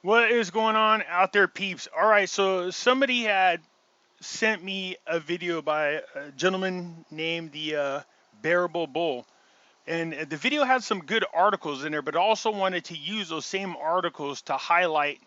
What is going on out there, peeps? All right, so somebody had sent me a video by a gentleman named the Bearable Bull. And the video had some good articles in there, but also wanted to use those same articles to highlight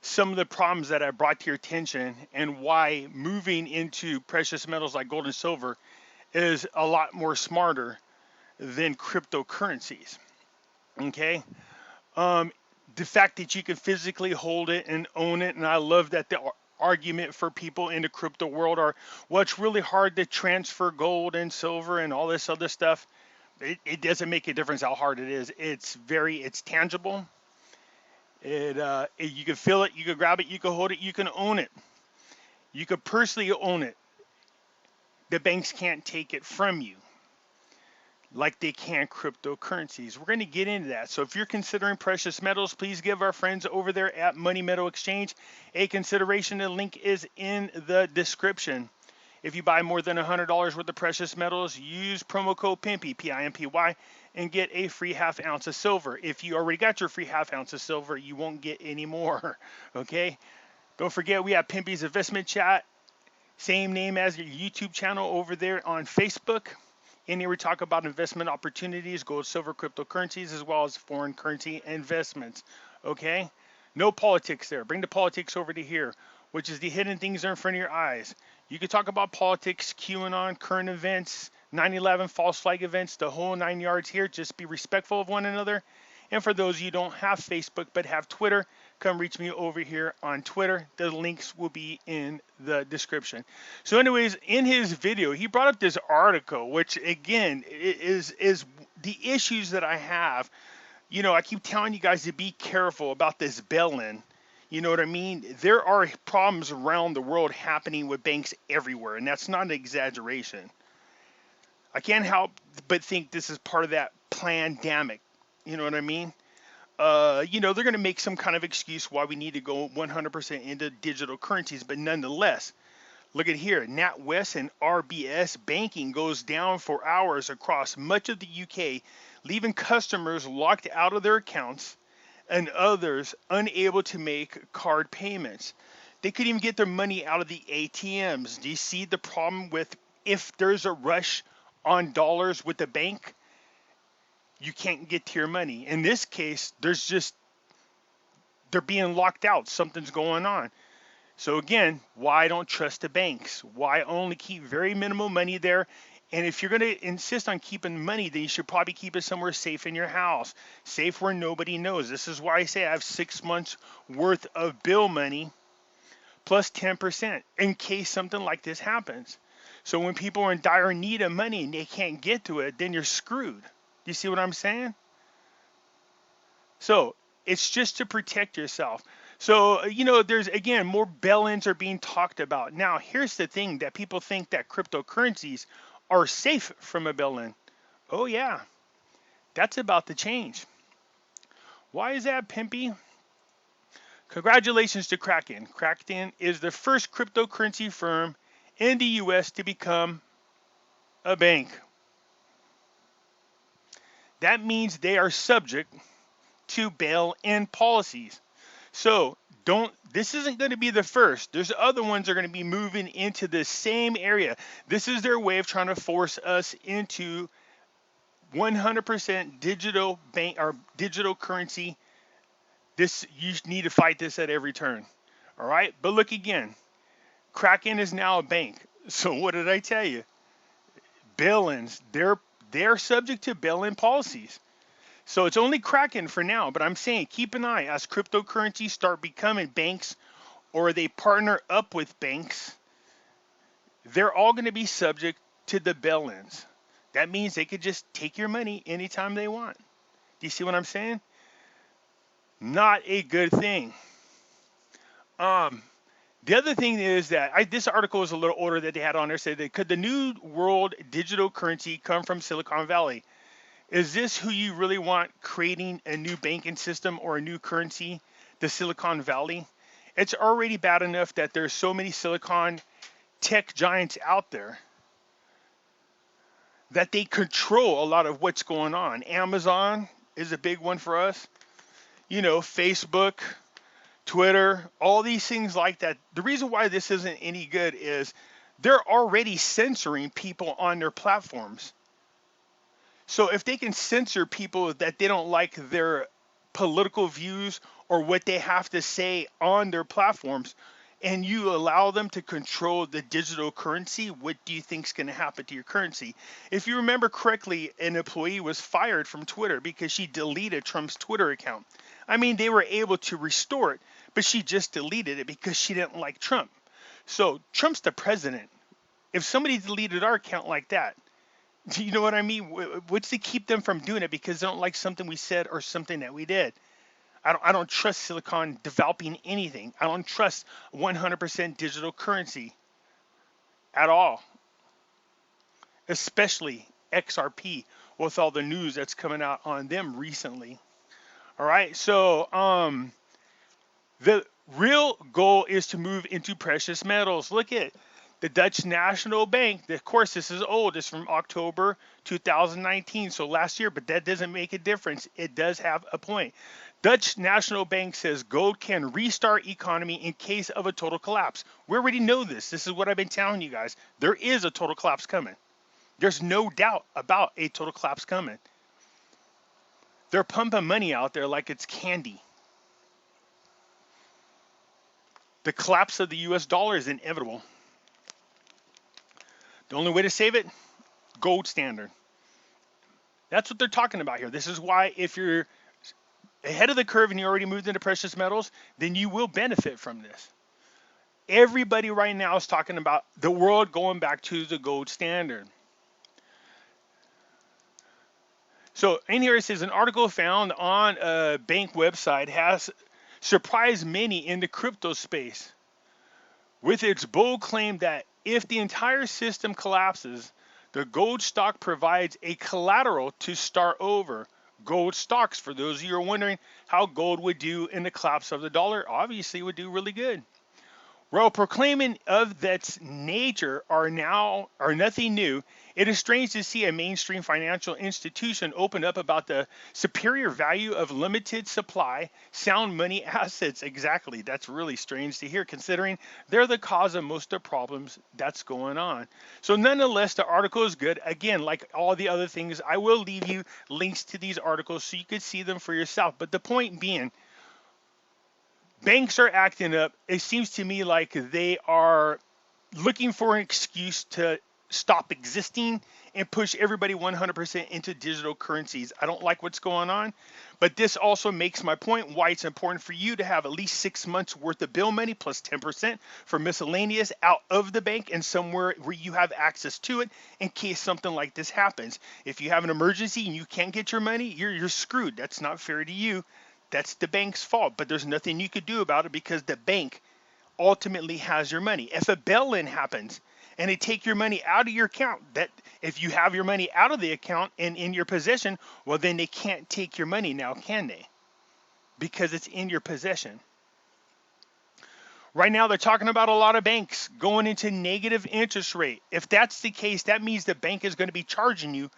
some of the problems that I brought to your attention and why moving into precious metals like gold and silver is a lot more smarter than cryptocurrencies. Okay. Um, the fact that you can physically hold it and own it, and I love that the argument for people in the crypto world are, well, it's really hard to transfer gold and silver and all this other stuff. It doesn't make a difference how hard it is. It's tangible. You can feel it, you can grab it, you can hold it, you can own it. You can personally own it. The banks can't take it from you like they can cryptocurrencies. We're going to get into that. So if you're considering precious metals, please give our friends over there at Money Metal Exchange a consideration. The link is in the description. If you buy more than $100 worth of precious metals, use promo code Pimpy, P-I-M-P-Y, and get a free half ounce of silver. If you already got your free half ounce of silver, you won't get any more. Okay? Don't forget, we have Pimpy's Investment Chat, same name as your YouTube channel over there on Facebook. In here, we talk about investment opportunities, gold, silver, cryptocurrencies, as well as foreign currency investments. Okay? No politics there. Bring the politics over to here, which is the hidden things that are in front of your eyes. You can talk about politics, QAnon, current events, 9/11, false flag events, the whole 9 yards here. Just be respectful of one another. And for those of you who don't have Facebook but have Twitter, come reach me over here on Twitter. The links will be in the description. So, anyways, in his video, he brought up this article, which again is the issues that I have. I keep telling you guys to be careful about this bail-in. You know what I mean? There are problems around the world happening with banks everywhere, and that's not an exaggeration. I can't help but think this is part of that pandemic. You know what I mean? They're going to make some kind of excuse why we need to go 100% into digital currencies, but nonetheless, look at here. NatWest and RBS banking goes down for hours across much of the UK, leaving customers locked out of their accounts and others unable to make card payments. They couldn't even get their money out of the ATMs. Do you see the problem with if there's a rush on dollars with the bank? You can't get to your money. In this case, they're being locked out. Something's going on. So again, why don't trust the banks? Why only keep very minimal money there? And if you're going to insist on keeping money, then you should probably keep it somewhere safe in your house, safe where nobody knows. This is why I say I have 6 months worth of bill money plus 10% in case something like this happens. So when people are in dire need of money and they can't get to it, then you're screwed. Do you see what I'm saying? So it's just to protect yourself. So, there's, again, more bail-ins are being talked about. Now, here's the thing that people think that cryptocurrencies are safe from a bail-in. Oh, yeah, that's about to change. Why is that, Pimpy? Congratulations to Kracken. Kracken is the first cryptocurrency firm in the U.S. to become a bank. That means they are subject to bail-in policies. So this isn't going to be the first. There's other ones that are going to be moving into the same area. This is their way of trying to force us into 100% digital bank or digital currency. You need to fight this at every turn. All right. But look again, Kraken is now a bank. So what did I tell you? Bail-ins, they're subject to bail-in policies. So it's only Kraken for now, but I'm saying keep an eye as cryptocurrencies start becoming banks or they partner up with banks. They're all going to be subject to the bail-ins. That means they could just take your money anytime they want. Do you see what I'm saying? Not a good thing. The other thing is that this article is a little older that they had on there. Said that could the new world digital currency come from Silicon Valley? Is this who you really want creating a new banking system or a new currency, the Silicon Valley? It's already bad enough that there's so many Silicon tech giants out there that they control a lot of what's going on. Amazon is a big one for us. Facebook. Twitter, all these things like that. The reason why this isn't any good is they're already censoring people on their platforms. So if they can censor people that they don't like their political views or what they have to say on their platforms, and you allow them to control the digital currency, what do you think is going to happen to your currency? If you remember correctly, an employee was fired from Twitter because she deleted Trump's Twitter account. I mean, they were able to restore it, but she just deleted it because she didn't like Trump. So Trump's the president. If somebody deleted our account like that, do you know what I mean? What's to keep them from doing it because they don't like something we said or something that we did? I don't trust Silicon developing anything. I don't trust 100% digital currency at all, especially XRP with all the news that's coming out on them recently. All right, so the real goal is to move into precious metals. Look at the Dutch National Bank. Of course, this is old. It's from October 2019, so last year, but that doesn't make a difference. It does have a point. Dutch National Bank says gold can restart economy in case of a total collapse. We already know this. This is what I've been telling you guys. There is a total collapse coming. There's no doubt about a total collapse coming. They're pumping money out there like it's candy. The collapse of the US dollar is inevitable. The only way to save it, gold standard. That's what they're talking about here. This is why if you're ahead of the curve and you already moved into precious metals, then you will benefit from this. Everybody right now is talking about the world going back to the gold standard. So in here it says an article found on a bank website has surprised many in the crypto space with its bold claim that if the entire system collapses, the gold stock provides a collateral to start over. Gold stocks, for those of you who are wondering how gold would do in the collapse of the dollar, obviously would do really good. While proclaiming of its nature are nothing new, it is strange to see a mainstream financial institution open up about the superior value of limited supply, sound money assets. Exactly. That's really strange to hear, considering they're the cause of most of the problems that's going on. So nonetheless, the article is good. Again, like all the other things, I will leave you links to these articles so you could see them for yourself. But the point being, banks are acting up. It seems to me like they are looking for an excuse to stop existing and push everybody 100% into digital currencies. I don't like what's going on, but this also makes my point why it's important for you to have at least 6 months worth of bill money plus 10% for miscellaneous out of the bank and somewhere where you have access to it in case something like this happens. If you have an emergency and you can't get your money, you're screwed. That's not fair to you. That's the bank's fault, but there's nothing you could do about it because the bank ultimately has your money. If a bail-in happens and they take your money out of your account, that if you have your money out of the account and in your possession, well, then they can't take your money now, can they? Because it's in your possession. Right now, they're talking about a lot of banks going into negative interest rate. If that's the case, that means the bank is going to be charging you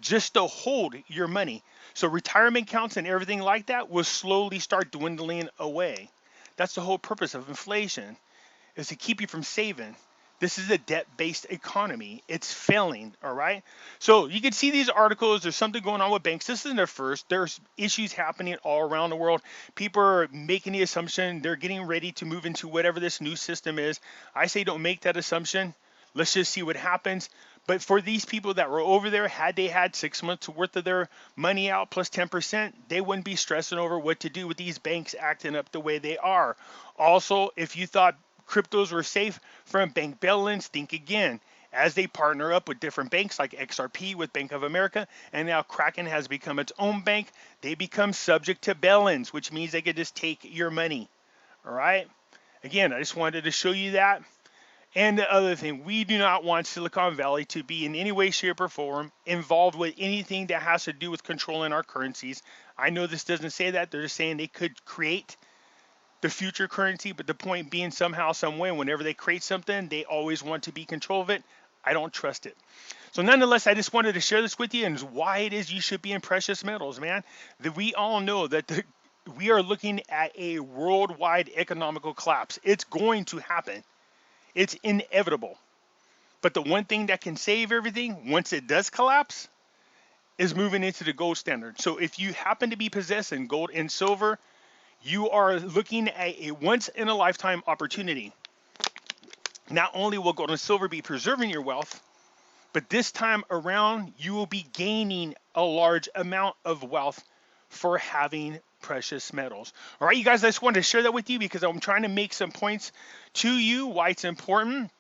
just to hold your money. So retirement accounts and everything like that will slowly start dwindling away. That's the whole purpose of inflation, is to keep you from saving. This is a debt-based economy. It's failing, all right? So you can see these articles. There's something going on with banks. This isn't the first. There's issues happening all around the world. People are making the assumption they're getting ready to move into whatever this new system is. I say don't make that assumption. Let's just see what happens. But for these people that were over there, had they had 6 months worth of their money out plus 10%, they wouldn't be stressing over what to do with these banks acting up the way they are. Also, if you thought cryptos were safe from bank bail-ins, think again. As they partner up with different banks like XRP with Bank of America, and now Kracken has become its own bank, they become subject to bail-ins, which means they could just take your money. All right? Again, I just wanted to show you that. And the other thing, we do not want Silicon Valley to be in any way, shape, or form involved with anything that has to do with controlling our currencies. I know this doesn't say that. They're just saying they could create the future currency, but the point being somehow, some way, whenever they create something, they always want to be in control of it. I don't trust it. So nonetheless, I just wanted to share this with you and why it is you should be in precious metals, man. That we all know that the we are looking at a worldwide economical collapse. It's going to happen. It's inevitable. But the one thing that can save everything once it does collapse is moving into the gold standard. So if you happen to be possessing gold and silver, you are looking at a once in a lifetime opportunity. Not only will gold and silver be preserving your wealth, but this time around, you will be gaining a large amount of wealth for having precious metals. All right, you guys, I just wanted to share that with you because I'm trying to make some points to you why it's important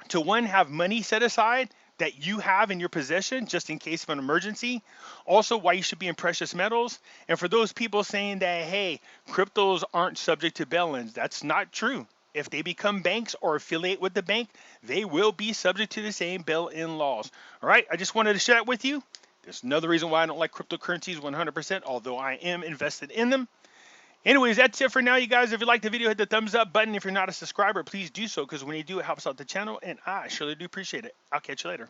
to, one, have money set aside that you have in your possession just in case of an emergency. Also, why you should be in precious metals. And for those people saying that, hey, cryptos aren't subject to bail-ins, that's not true. If they become banks or affiliate with the bank, they will be subject to the same bail-in laws. All right, I just wanted to share it with you. There's another reason why I don't like cryptocurrencies 100%, although I am invested in them. Anyways, that's it for now, you guys. If you liked the video, hit the thumbs up button. If you're not a subscriber, please do so, because when you do, it helps out the channel, and I surely do appreciate it. I'll catch you later.